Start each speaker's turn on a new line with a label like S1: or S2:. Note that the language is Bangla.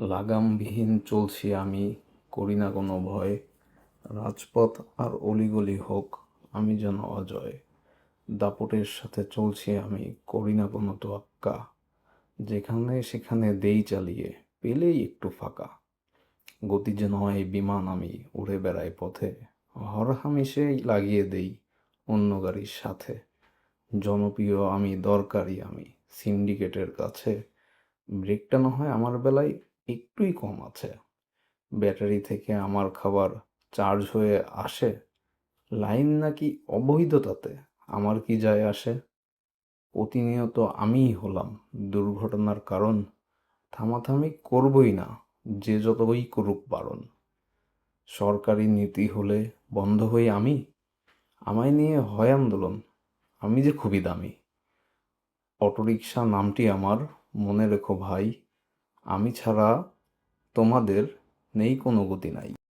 S1: লাগামবিহীন চলছি আমি, করি না কোনো ভয়। রাজপথ আর অলিগলি হোক, আমি যেন অজয়। দাপটের সাথে চলছি আমি, করি না কোনো তোয়াক্কা। যেখানে সেখানে দেই চালিয়ে, পেলেই একটু ফাঁকা। গতিজে নয় বিমান আমি, উড়ে বেড়াই পথে। হরহামেশাই লাগিয়ে দেই অন্য গাড়ির সাথে। জনপ্রিয় আমি, দরকারি আমি, সিন্ডিকেটের কাছে। ব্রেকটা না হয় আমার বেলায় একটুই কম আছে। ব্যাটারি থেকে আমার খাবার চার্জ হয়ে আসে। লাইন নাকি অবৈধ তাতে আমার কি যায় আসে। প্রতিনিয়ত আমিই হলাম দুর্ঘটনার কারণ। থামাথামি করবই না, যে যতই করুক বারণ। সরকারি নীতি হলে বন্ধ হই আমি, আমায় নিয়ে হয় আন্দোলন, আমি যে খুবই দামি। অটোরিকশা নামটি আমার, মনে রেখো ভাই, আমি ছাড়া তোমাদের নেই কোনো গতি নাই।